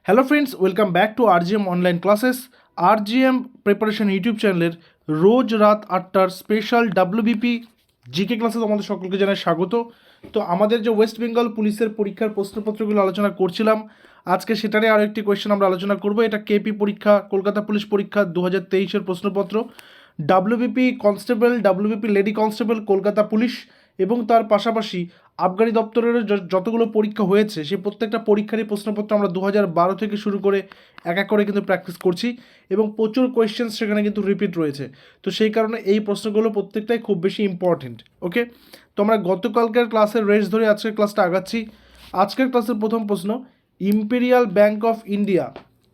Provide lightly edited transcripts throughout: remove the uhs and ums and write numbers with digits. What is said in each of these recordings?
Hello friends, welcome back to RGM online classes. RGM preparation YouTube চ্যানেলের রোজ রাত 8টার special WBP GK ক্লাসে তোমাদের সকলকে জানাই স্বাগত। তো আমাদের যে ওয়েস্ট বেঙ্গল পুলিশের পরীক্ষার প্রশ্নপত্রগুলো আলোচনা করছিলাম, আজকে সেটারই আরও একটি কোয়েশ্চেন আমরা আলোচনা করব। এটা কেপি পরীক্ষা, কলকাতা পুলিশ পরীক্ষা 2023-এর প্রশ্নপত্র। WBP constable, WBP lady constable, Kolkata police এবং তার পাশাপাশি আবগারি দপ্তরের যতগুলো পরীক্ষা হয়েছে সেই প্রত্যেকটা পরীক্ষারই প্রশ্নপত্র আমরা 2012 থেকে শুরু করে এক এক করে কিন্তু প্র্যাকটিস করছি এবং প্রচুর কোয়েশ্চেন্স সেখানে কিন্তু রিপিট রয়েছে। তো সেই কারণে এই প্রশ্নগুলো প্রত্যেকটাই খুব বেশি ইম্পর্টেন্ট। ওকে, তো আমরা গতকালকের ক্লাসের রেস ধরে আজকের ক্লাসটা আগাচ্ছি। আজকের ক্লাসের প্রথম প্রশ্ন, imperial bank of India,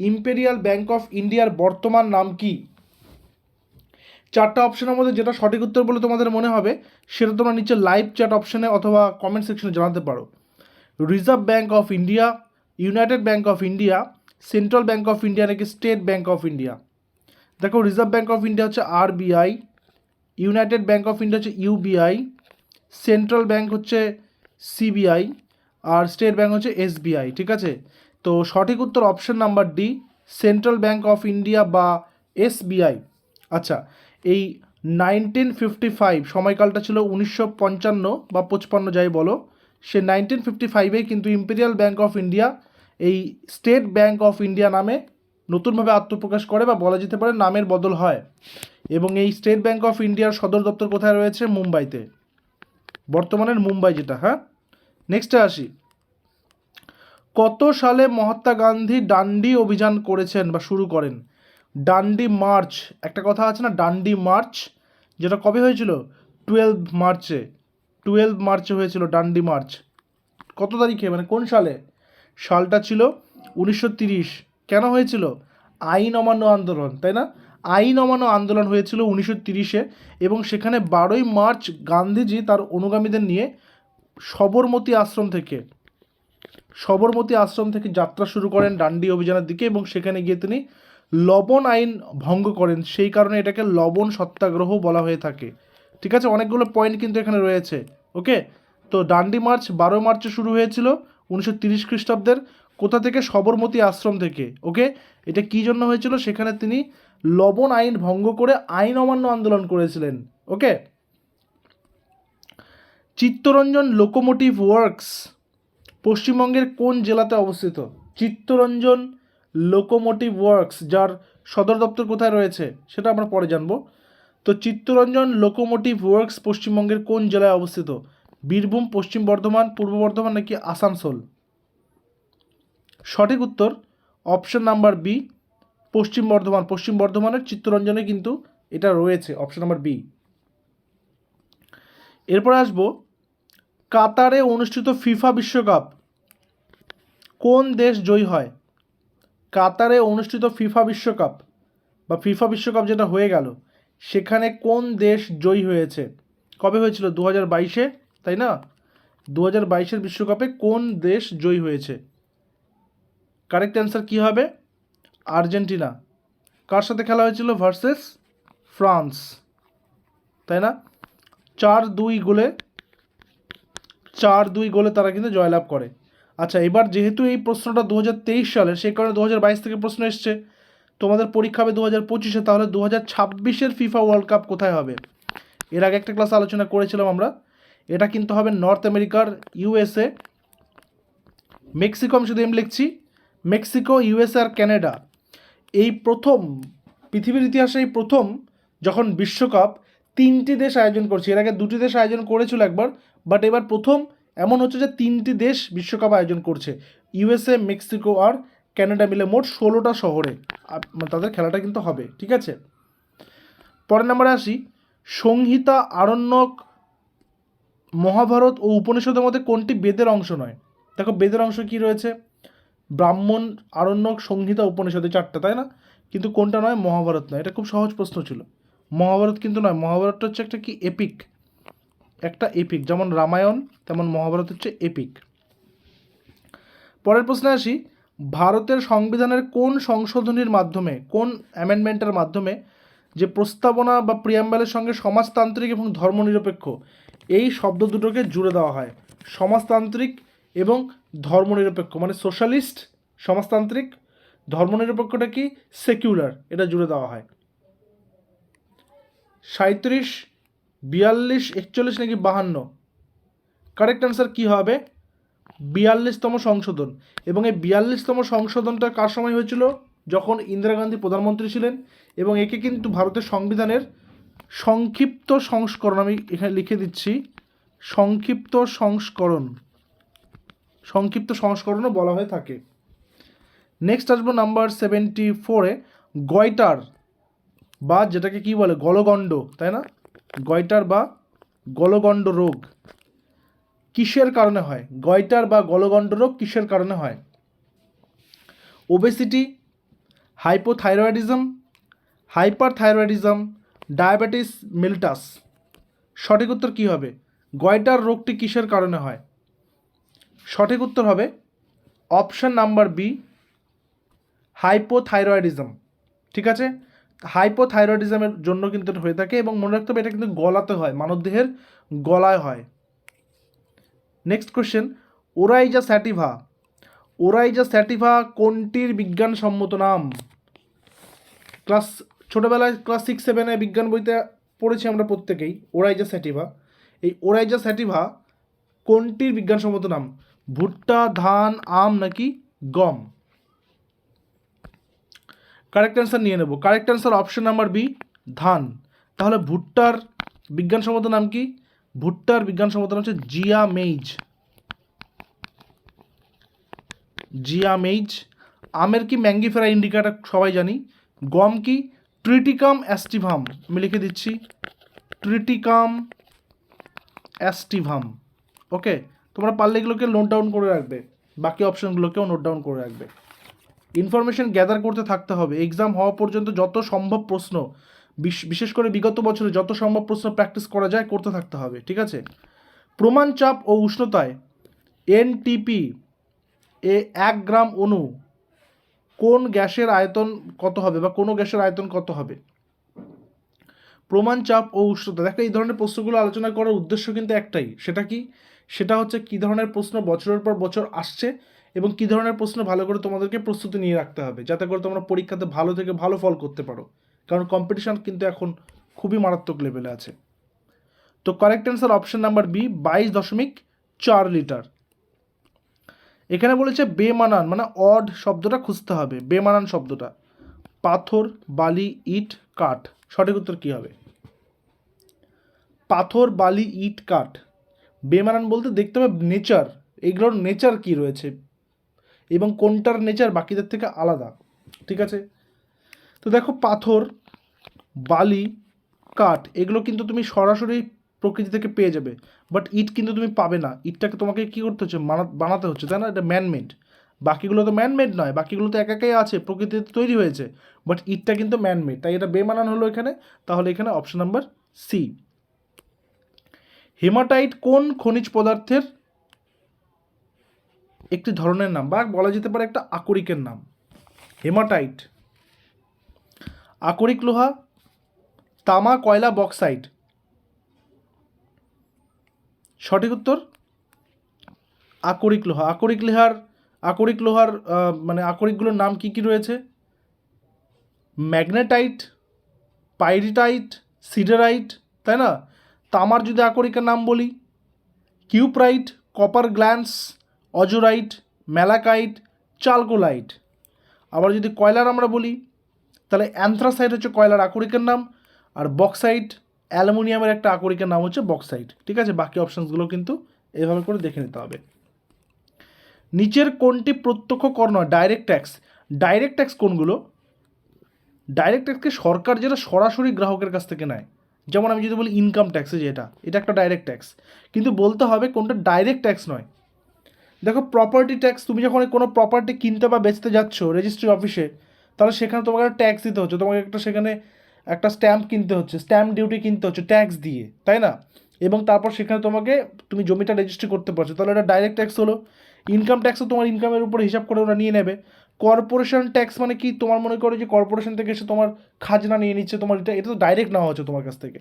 imperial bank of ইন্ডিয়ার বর্তমান নাম কি? চারটা অপশনের মধ্যে যেটা সঠিক উত্তর বলে তোমাদের মনে হবে সেটা তোমরা নিচে লাইভ চ্যাট অপশনে অথবা কমেন্ট সেকশনে জানাতে পারো। Reserve bank of India, United bank of India, central bank of India নাকি স্টেট ব্যাংক অফ ইন্ডিয়া? দেখো, রিজার্ভ ব্যাংক অফ ইন্ডিয়া হচ্ছে RBI, United bank of India হচ্ছে ইউবিআই, সেন্ট্রাল ব্যাংক হচ্ছে সিবিআই, আর স্টেট ব্যাংক হচ্ছে SBI. ঠিক আছে, তো সঠিক উত্তর option number D, central bank of India বা এসবিআই। আচ্ছা, এই 1955 সময়কালটা ছিল 1955 বা 55 যাই বলো, সে 1955-এ কিন্তু ইম্পেরিয়াল ব্যাংক অফ ইন্ডিয়া এই স্টেট ব্যাংক অফ ইন্ডিয়া নামে নতুনভাবে আত্মপ্রকাশ করে বা বলা যেতে পারে নামের বদল হয়। এবং এই স্টেট ব্যাংক অফ ইন্ডিয়ার সদর দপ্তর কোথায় রয়েছে? মুম্বাইতে, বর্তমানের মুম্বাই যেটা। হ্যাঁ, নেক্সটে আসি। কত সালে মহাত্মা গান্ধী ডান্ডি অভিযান করেছেন বা শুরু করেন? ডান্ডি মার্চ, একটা কথা আছে না, ডান্ডি মার্চ, যেটা কবে হয়েছিল? 12 মার্চে হয়েছিল ডান্ডি মার্চ। কত তারিখে, মানে কোন সালে? সালটা ছিল 1930। কেন হয়েছিল? আইন অমান্য আন্দোলন, তাই না? আইন অমান্য আন্দোলন হয়েছিল 1930-এ এবং সেখানে 12ই মার্চ গান্ধীজি তার অনুগামীদের নিয়ে সবরমতী আশ্রম থেকে যাত্রা শুরু করেন ডান্ডি অভিযানের দিকে এবং সেখানে গিয়ে তিনি লবণ আইন ভঙ্গ করেন। সেই কারণে এটাকে লবণ সত্যাগ্রহ বলা হয়ে থাকে। ঠিক আছে, অনেকগুলো পয়েন্ট কিন্তু এখানে রয়েছে। ওকে, তো ডান্ডি মার্চ 12 মার্চে শুরু হয়েছিল 1930 খ্রিস্টাব্দের। কোথা থেকে? সবরমতী আশ্রম থেকে। ওকে, এটা কী জন্য হয়েছিল? সেখানে তিনি লবণ আইন ভঙ্গ করে আইন অমান্য আন্দোলন করেছিলেন। ওকে, চিত্তরঞ্জন লোকোমোটিভ ওয়ার্কস পশ্চিমবঙ্গের কোন জেলাতে অবস্থিত? চিত্তরঞ্জন লোকোমোটিভ ওয়ার্কস, যার সদর দপ্তর কোথায় রয়েছে সেটা আমরা পরে জানবো। তো চিত্তরঞ্জন লোকোমোটিভ ওয়ার্কস পশ্চিমবঙ্গের কোন জেলায় অবস্থিত? বীরভূম, পশ্চিম বর্ধমান, পূর্ব বর্ধমান নাকি আসানসোল? সঠিক উত্তর অপশন নাম্বার বি, পশ্চিম বর্ধমান। পশ্চিম বর্ধমানের চিত্তরঞ্জনে কিন্তু এটা রয়েছে, অপশন নাম্বার বি। এরপর আসবো, কাতারে অনুষ্ঠিত ফিফা বিশ্বকাপ কোন দেশ জয়ী হয়? কাতারে অনুষ্ঠিত ফিফা বিশ্বকাপ বা ফিফা বিশ্বকাপ যেটা হয়ে গেল, সেখানে কোন দেশ জয়ী হয়েছে? কবে হয়েছিল? 2022-এ, তাই না? 2022-এর বিশ্বকাপে কোন দেশ জয়ী হয়েছে? কারেক্ট অ্যান্সার কী হবে? আর্জেন্টিনা। কার সাথে খেলা হয়েছিল? ভার্সেস ফ্রান্স, তাই না? 4-2 গোলে তারা কিন্তু জয়লাভ করে। আচ্ছা, এবার যেহেতু এই প্রশ্নটা 2023 সালের, সেই কারণে 2022 থেকে প্রশ্ন এসছে। তোমাদের পরীক্ষা হবে 2025-এ, তাহলে 2026-এর ফিফা ওয়ার্ল্ড কাপ কোথায় হবে? এর আগে একটা ক্লাস আলোচনা করেছিলাম আমরা। এটা কিন্তু হবে নর্থ আমেরিকার ইউএসএ, মেক্সিকো। আমি শুধু লিখছি, মেক্সিকো, ইউএসএ আর ক্যানাডা। এই প্রথম পৃথিবীর ইতিহাসে এই প্রথম যখন বিশ্বকাপ 3টি দেশ আয়োজন করছে। এর আগে 2টি দেশ আয়োজন করেছিল একবার, বাট এবার প্রথম এমন হচ্ছে যে 3টি দেশ বিশ্বকাপ আয়োজন করছে, ইউএসএ, মেক্সিকো আর ক্যানাডা মিলে মোট 16টা শহরে তাদের খেলাটা কিন্তু হবে। ঠিক আছে, পরের নাম্বারে আসি। সংহিতা, আরণ্যক, মহাভারত ও উপনিষদের মধ্যে কোনটি বেদের অংশ নয়? দেখো, বেদের অংশ কি রয়েছে? ব্রাহ্মণ, আরণ্যক, সংহিতা, উপনিষদে 4টা, তাই না? কিন্তু কোনটা নয়? মহাভারত নয়। এটা খুব সহজ প্রশ্ন ছিল। মহাভারত কিন্তু নয়। মহাভারতটা হচ্ছে একটা কি এপিক, একটা এপিক, যেমন রামায়ণ তেমন মহাভারত হচ্ছে এপিক। পরের প্রশ্নে আসি। ভারতের সংবিধানের কোন সংশোধনীর মাধ্যমে, কোন অ্যামেন্ডমেন্টের মাধ্যমে যে প্রস্তাবনা বা প্রিয়াম্বেলের সঙ্গে সমাজতান্ত্রিক এবং ধর্মনিরপেক্ষ এই শব্দ দুটোকে জুড়ে দেওয়া হয়? সমাজতান্ত্রিক এবং ধর্মনিরপেক্ষ, মানে সোশ্যালিস্ট সমাজতান্ত্রিক। ধর্মনিরপেক্ষটা কি? সেকুলার, এটা জুড়ে দেওয়া হয়। 37, 42, 41 নাকি 52? কারেক্ট অ্যান্সার কী হবে? 42তম সংশোধন। এবং এই 42তম সংশোধনটা কার সময় হয়েছিল? যখন ইন্দিরা গান্ধী প্রধানমন্ত্রী ছিলেন। এবং একে কিন্তু ভারতের সংবিধানের সংক্ষিপ্ত সংস্করণ, আমি এখানে লিখে দিচ্ছি, সংক্ষিপ্ত সংস্করণও বলা হয়ে থাকে। নেক্সট আসবো নাম্বার 74-এ, গয়টার বা যেটাকে কি বলে গলগণ্ড, তাই না? গয়টার বা গলগণ্ড রোগ কিসের কারণে হয়? গয়টার বা গলগণ্ড রোগ কিসের কারণে হয়? Obesity, hypothyroidism, hyperthyroidism, diabetes mellitus. সঠিক উত্তর কী হবে? গয়টার রোগটি কিসের কারণে হয়? সঠিক উত্তর হবে অপশান নাম্বার বি, হাইপোথাইরয়েডিজম। ঠিক আছে, হাইপোথাইরয়েডিজমের জন্য কিন্তু এটা হয়ে থাকে। এবং মনে রাখতে হবে এটা কিন্তু গলাতে হয়, মানবদেহের গলায় হয়। Next question, Oryza sativa. Oryza sativa কোনটির বিজ্ঞানসম্মত নাম? ছোটোবেলায় ক্লাস 6-7-এ বিজ্ঞান বইতে পড়েছি আমরা প্রত্যেকেই ওরাইজা স্যাটিভা। এই ওরাইজা স্যাটিভা কোনটির বিজ্ঞানসম্মত নাম? ভুট্টা, ধান, আম নাকি গম? কারেক্ট অ্যান্সার নিয়ে নেব। Correct answer option number B, ধান। তাহলে ভুট্টার বিজ্ঞানসম্মত নাম কি? ভুট্টার বিজ্ঞানসম্মত নাম হচ্ছে জিয়া মেইজ। জিয়া মেইজ। আমের কি ম্যাঙ্গিফেরা ইন্ডিকাটা সবাই জানি। গম কি? ট্রিটিকাম অ্যাস্টিভাম। আমি লিখে দিচ্ছি, ট্রিটিকাম অ্যাস্টিভাম। ওকে, তোমরা পারলে এগুলোকে নোট ডাউন করে রাখবে, বাকি অপশনগুলোকেও নোট ডাউন করে রাখবে। ইনফরমেশন গ্যাদার করতে থাকতে হবে। এক্সাম হওয়া পর্যন্ত যত সম্ভব প্রশ্ন, বিশেষ করে বিগত বছরে যত সম্ভব প্রশ্ন প্র্যাকটিস করা যায় করতে থাকতে হবে। ঠিক আছে। প্রমাণ চাপ ও উষ্ণতায় এনটিপি 1 গ্রাম অণু কোন গ্যাসের আয়তন কত হবে, বা কোনো গ্যাসের আয়তন কত হবে? প্রমাণ চাপ ও উষ্ণতা। দেখো, এই ধরনের প্রশ্নগুলো আলোচনা করার উদ্দেশ্য কিন্তু একটাই, সেটা কি? সেটা হচ্ছে কী ধরনের প্রশ্ন বছরের পর বছর আসছে এবং কী ধরনের প্রশ্ন ভালো করে তোমাদেরকে প্রস্তুতি নিয়ে রাখতে হবে, যাতে করে তোমরা পরীক্ষাতে ভালো থেকে ভালো ফল করতে পারো। কারণ কম্পিটিশান কিন্তু এখন খুবই মারাত্মক লেভেলে আছে। তো correct answer option number B, 22.4 litre. এখানে বলেছে বেমানান, মানে অড শব্দটা খুঁজতে হবে, বেমানান শব্দটা। পাথর, বালি, ইট, কাঠ। সঠিক উত্তর কী হবে? পাথর, বালি, ইট, কাঠ। বেমানান বলতে দেখতে হবে নেচার, এগুলোর নেচার কি রয়েছে এবং কোনটার নেচার বাকিদের থেকে আলাদা। ঠিক আছে। তো দেখো, পাথর, বালি, কাঠ এগুলো কিন্তু তুমি সরাসরি প্রকৃতি থেকে পেয়ে যাবে, বাট ইট কিন্তু তুমি পাবে না। ইটটাকে তোমাকে কী করতে হচ্ছে? বানাতে হচ্ছে, তাই না? এটা ম্যানমেড। বাকিগুলো তো ম্যানমেড নয়, বাকিগুলো তো একাই আছে, প্রকৃতিতে তৈরি হয়েছে, বাট ইটটা কিন্তু ম্যানমেড, তাই এটা বেমানান হলো এখানে। তাহলে এখানে অপশন নাম্বার সি। হেমাটাইট কোন খনিজ পদার্থের একটি ধরনের নাম, বা বলা যেতে পারে একটা আকরিকের নাম? হেমাটাইট। আকরিক লোহা, তামা, কয়লা, বক্সাইট। সঠিক উত্তর আকরিক লোহা। আকরিক লোহার মানে আকরিকগুলোর নাম কি কি রয়েছে? ম্যাগনেটাইট, পাইরিটাইট, সিডারাইট, তাই না? তামার যদি আকরিকের নাম বলি, কিউপ্রাইট, কপার গ্ল্যান্স, অজোরাইট, ম্যালাকাইট, চালকোলাইট। আবার যদি কয়লার আমরা বলি, তাহলে অ্যান্থ্রাসাইট হচ্ছে কয়লার আকরিকের নাম, আর বক্সাইট, অ্যালুমিনিয়ামের একটা আকরিকের নাম হচ্ছে বক্সাইট। ঠিক আছে, বাকি অপশানসগুলো কিন্তু এভাবে করে দেখে নিতে হবে। নিচের কোনটি প্রত্যক্ষ কর নয়? Direct tax. ডাইরেক্ট ট্যাক্স কোনগুলো? ডাইরেক্ট ট্যাক্সকে সরকার যেটা সরাসরি গ্রাহকের কাছ থেকে নেয়, যেমন আমি যদি বলি ইনকাম ট্যাক্সে, যেটা এটা একটা ডাইরেক্ট ট্যাক্স, কিন্তু বলতে হবে কোনটা ডাইরেক্ট ট্যাক্স নয়। দেখো, প্রপার্টি ট্যাক্স, তুমি যখন কোনো প্রপার্টি কিনতে বা বেচতে যাচ্ছ রেজিস্ট্রি অফিসে, তাহলে সেখানে তোমাকে একটা ট্যাক্স দিতে হচ্ছে, তোমাকে একটা সেখানে একটা স্ট্যাম্প কিনতে হচ্ছে, স্ট্যাম্প ডিউটি কিনতে হচ্ছে ট্যাক্স দিয়ে, তাই না? এবং তারপর সেখানে তুমি জমিটা রেজিস্ট্রি করতে পারছো, তাহলে এটা ডাইরেক্ট ট্যাক্স হলো। ইনকাম ট্যাক্সও তোমার ইনকামের উপর হিসাব করে ওরা নিয়ে নেবে। কর্পোরেশন ট্যাক্স মানে কি? তোমার মনে করো যে কর্পোরেশন থেকে এসে তোমার খাজনা নিয়ে নিচ্ছে, তোমার এটা তো ডাইরেক্ট নেওয়া হচ্ছে তোমার কাছ থেকে।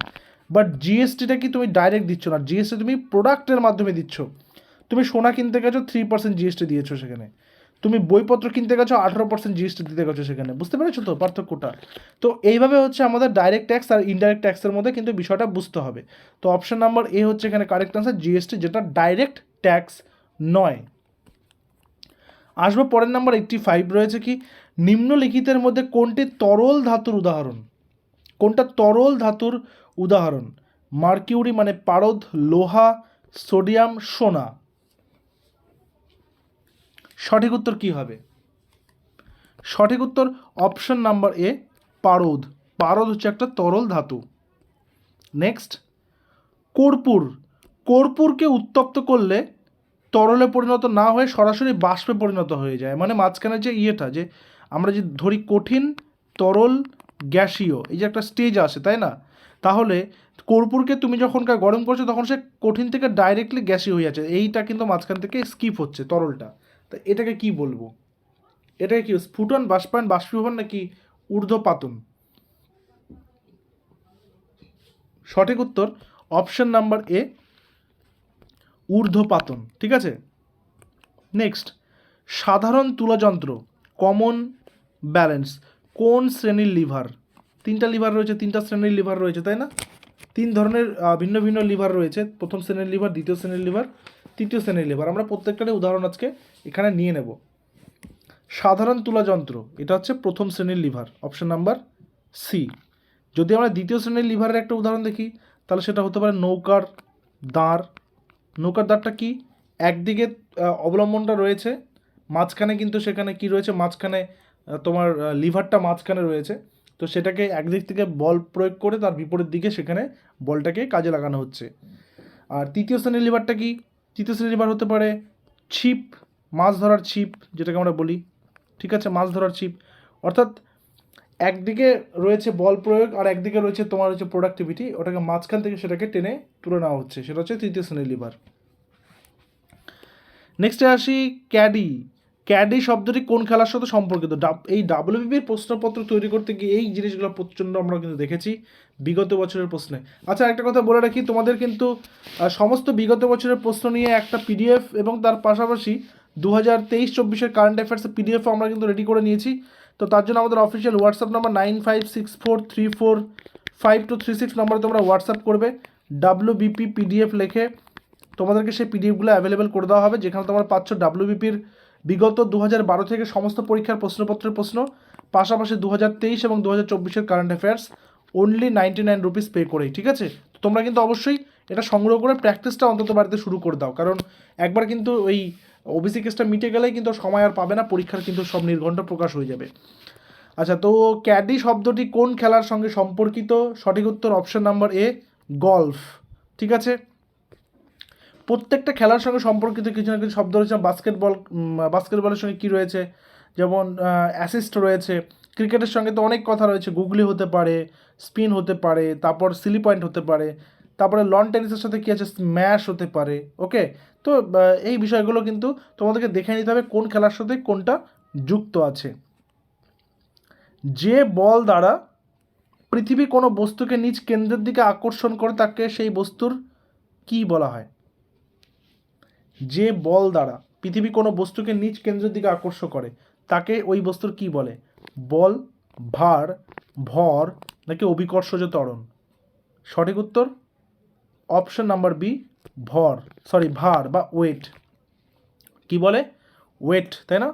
বাট জিএসটিটা কি তুমি ডাইরেক্ট দিচ্ছ না, জিএসটি তুমি প্রোডাক্টের মাধ্যমে দিচ্ছ। তুমি সোনা কিনতে গেছো, 3% জিএসটি দিয়েছো সেখানে। তুমি বইপত্র কিনতে গেছো 18% জিএসটি দিতে গেছো সেখানে, বুঝতে পেরেছো তো পার্থক্যটা? তো এইভাবে হচ্ছে আমাদের ডাইরেক্ট ট্যাক্স আর ইনডাইরেক্ট ট্যাক্সের মধ্যে কিন্তু বিষয়টা বুঝতে হবে। তো অপশন নাম্বার এ হচ্ছে এখানে কারেক্ট আনসার, জিএসটি, যেটা ডাইরেক্ট ট্যাক্স নয়। আসবো পরের নাম্বার 85 রয়েছে কি, নিম্নলিখিতের মধ্যে কোনটি তরল ধাতুর উদাহরণ? কোনটা তরল ধাতুর উদাহরণ? মার্কিউরি মানে পারদ, লোহা, সোডিয়াম, সোনা। সঠিক উত্তর কি হবে? সঠিক উত্তর অপশন নাম্বার এ, পারদ। পারদ হচ্ছে একটা তরল ধাতু। নেক্সট, কর্পূর। কর্পূরকে উত্তপ্ত করলে তরলে পরিণত না হয়ে সরাসরি বাষ্পে পরিণত হয়ে যায়, মানে মাঝখানে যে ইয়েটা, যে আমরা যে ধরি কঠিন, তরল, গ্যাসীয়, এই যে একটা স্টেজ আসে, তাই না? তাহলে কর্পূরকে তুমি যখনকার গরম করছো তখন সে কঠিন থেকে ডাইরেক্টলি গ্যাসীয় হয়ে যাচ্ছে, এইটা কিন্তু মাঝখান থেকে স্কিপ হচ্ছে তরলটা। তা এটাকে কি বলবো? এটাকে কি স্ফুটন, বাষ্পায়ন, বাষ্পীভবন নাকি ঊর্ধ্বপাতন? সঠিক উত্তর অপশন নাম্বার এ, ঊর্ধ্বপাতন। ঠিক আছে। নেক্সট, সাধারণ তুলাযন্ত্র, কমন ব্যালেন্স, কোন শ্রেণীর লিভার? তিনটা লিভার রয়েছে, তিনটা শ্রেণীর লিভার রয়েছে, তাই না? তিন ধরনের ভিন্ন ভিন্ন লিভার রয়েছে, প্রথম শ্রেণীর লিভার, দ্বিতীয় শ্রেণীর লিভার, তৃতীয় শ্রেণীর লিভার। আমরা প্রত্যেকটারই উদাহরণ আজকে এখানে নিয়ে নেব। সাধারণ তুলাযন্ত্র, এটা হচ্ছে প্রথম শ্রেণীর লিভার, অপশন নাম্বার সি। যদি আমরা দ্বিতীয় শ্রেণীর লিভারের একটা উদাহরণ দেখি, তাহলে সেটা হতে পারে নৌকার দাঁড়। নৌকার দাঁড়টা কি, একদিকে অবলম্বনটা রয়েছে, মাঝখানে কিন্তু সেখানে কি রয়েছে, মাঝখানে তোমার লিভারটা মাঝখানে রয়েছে, তো সেটাকে একদিক থেকে বল প্রয়োগ করে তার বিপরীত দিকে সেখানে বলটাকে কাজে লাগানো হচ্ছে। আর তৃতীয় শ্রেণীর লিভারটা কি, তৃতীয় শ্রেণীর লিভার হতে পারে ছিপ, মাছ ধরার ছিপ যেটাকে আমরা বলি। ঠিক আছে, মাছ ধরার ছিপ। অর্থাৎ একদিকে রয়েছে বল প্রয়োগ আর একদিকে রয়েছে তোমার হচ্ছে প্রোডাক্টিভিটি, ওটাকে মাঝখান থেকে সেটাকে টেনে তুলে নেওয়া হচ্ছে, সেটা হচ্ছে তৃতীয় শ্রেণীর লিভার। নেক্সটে আসি, ক্যাডি। ক্যাডি শব্দটি কোন খেলার সাথে সম্পর্কিত? এই ডাব্লিউবিপির প্রশ্নপত্র তৈরি করতে গিয়ে এই জিনিসগুলো প্রচণ্ড আমরা কিন্তু দেখেছি বিগত বছরের প্রশ্নে। আচ্ছা, একটা কথা বলে রাখি, তোমাদের কিন্তু সমস্ত বিগত বছরের প্রশ্ন নিয়ে একটা পিডিএফ এবং তার পাশাপাশি 2023-24 কারেন্ট অ্যাফেয়ার্সের পিডিএফও আমরা কিন্তু রেডি করে নিয়েছি। তো তার জন্য আমাদের অফিসিয়াল হোয়াটসঅ্যাপ নাম্বার 9564345236 নম্বরে তোমরা হোয়াটসঅ্যাপ করবে, ডাব্লিউবিপি পিডিএফ লিখে তোমাদেরকে সেই পিডিএফগুলো অ্যাভেলেবেল করে দেওয়া হবে, যেখানে তোমরা পাচ্ছ ডাব্লিউবিপির বিগত 2012 থেকে সমস্ত পরীক্ষার প্রশ্নপত্রের প্রশ্ন, পাশাপাশি 2023 এবং 2024-এর current affairs only 99 rupees pay করেই। ঠিক আছে, তো তোমরা কিন্তু অবশ্যই এটা সংগ্রহ করে প্র্যাকটিসটা অন্তত বাড়িতে শুরু করে দাও, কারণ একবার কিন্তু ওই ওবিসি কেসটা মিটে গেলেই কিন্তু সময় আর পাবে না, পরীক্ষার কিন্তু সব নির্ঘণ্ট প্রকাশ হয়ে যাবে। আচ্ছা, তো ক্যাডি শব্দটি কোন খেলার সঙ্গে সম্পর্কিত? সঠিক উত্তর অপশন নাম্বার এ, গলফ। ঠিক আছে, প্রত্যেকটা খেলার সঙ্গে সম্পর্কিত কিছু না কিছু শব্দ রয়েছে। বাস্কেটবলের সঙ্গে কী রয়েছে, যেমন অ্যাসিস্ট রয়েছে। ক্রিকেটের সঙ্গে তো অনেক কথা রয়েছে, গুগলি হতে পারে, স্পিন হতে পারে, তারপর সিলি পয়েন্ট হতে পারে, তারপরে লন টেনিসের সাথে কী আছে, স্ম্যাশ হতে পারে। ওকে, তো এই বিষয়গুলো কিন্তু তোমাদেরকে দেখে নিতে হবে কোন খেলার সাথে কোনটা যুক্ত আছে। যে বল দ্বারা পৃথিবী কোনো বস্তুকে নিজ কেন্দ্রের দিকে আকর্ষণ করে তাকে সেই বস্তুর কী বলা হয়? যে বল দ্বারা পৃথিবী কোনো বস্তুকে নিজ কেন্দ্রের দিকে আকর্ষণ করে তাকে ওই বস্তুর কি বলে? বল, ভার, ভর নাকি অভিকর্ষজ ত্বরণ? সঠিক উত্তর অপশন নাম্বার বি, ভার বা ওয়েট। কি বলে? ওয়েট, তাই না?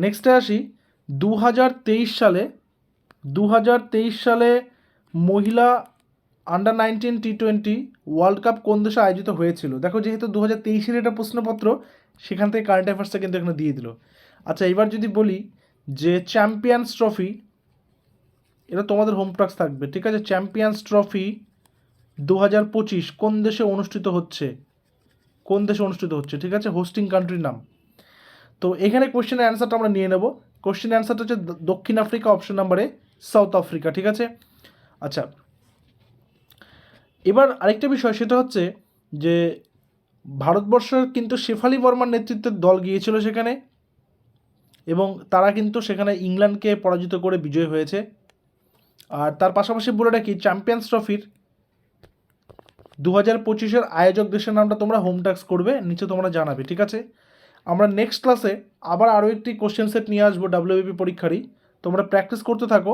নেক্সটে আসি, 2023 সালে মহিলা আন্ডার 19 টি20 ওয়ার্ল্ড কাপ কোন দেশে আয়োজিত হয়েছিল? দেখো, যেহেতু 2023-এর এটা প্রশ্নপত্র, সেখান থেকে কারেন্ট অ্যাফেয়ার্সটা কিন্তু এখানে দিয়ে দিল। আচ্ছা, এবার যদি বলি যে চ্যাম্পিয়ন্স ট্রফি, এটা তোমাদের হোম টাস্ক থাকবে। ঠিক আছে, চ্যাম্পিয়ন্স ট্রফি 2025 কোন দেশে অনুষ্ঠিত হচ্ছে? কোন দেশে অনুষ্ঠিত হচ্ছে? ঠিক আছে, হোস্টিং কান্ট্রির নাম। তো এখানে কোশ্চেনের অ্যান্সারটা আমরা নিয়ে নেব। কোশ্চেনের অ্যান্সারটা হচ্ছে দক্ষিণ আফ্রিকা, অপশন নাম্বারে সাউথ আফ্রিকা। ঠিক আছে। আচ্ছা, এবার আরেকটা বিষয়, সেটা হচ্ছে যে ভারতবর্ষের কিন্তু শেফালি বর্মার নেতৃত্বের দল গিয়েছিল সেখানে, এবং তারা কিন্তু সেখানে ইংল্যান্ডকে পরাজিত করে বিজয় হয়েছে। আর তার পাশাপাশি বলে রাখি, চ্যাম্পিয়ন্স ট্রফির 2025-এর আয়োজক দেশের নামটা তোমরা হোম টাস্ক করবে, নিচে তোমরা জানাবে। ঠিক আছে। আমরা নেক্সট ক্লাসে আবার আরও একটি কোশ্চেন সেট নিয়ে আসবো ডাব্লিউবিপি পরীক্ষারই। তোমরা প্র্যাকটিস করতে থাকো,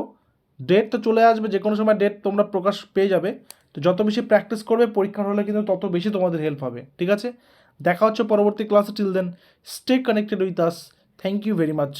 ডেট তো চলে আসবে, যে কোনো সময় ডেট তোমরা প্রকাশ পেয়ে যাবে। তো যত বেশি প্র্যাকটিস করবে পরীক্ষার হলে কিন্তু তত বেশি তোমাদের হেল্প হবে, ঠিক আছে? দেখা হচ্ছে পরবর্তী ক্লাসে। Till then stay connected with us. Thank you very much.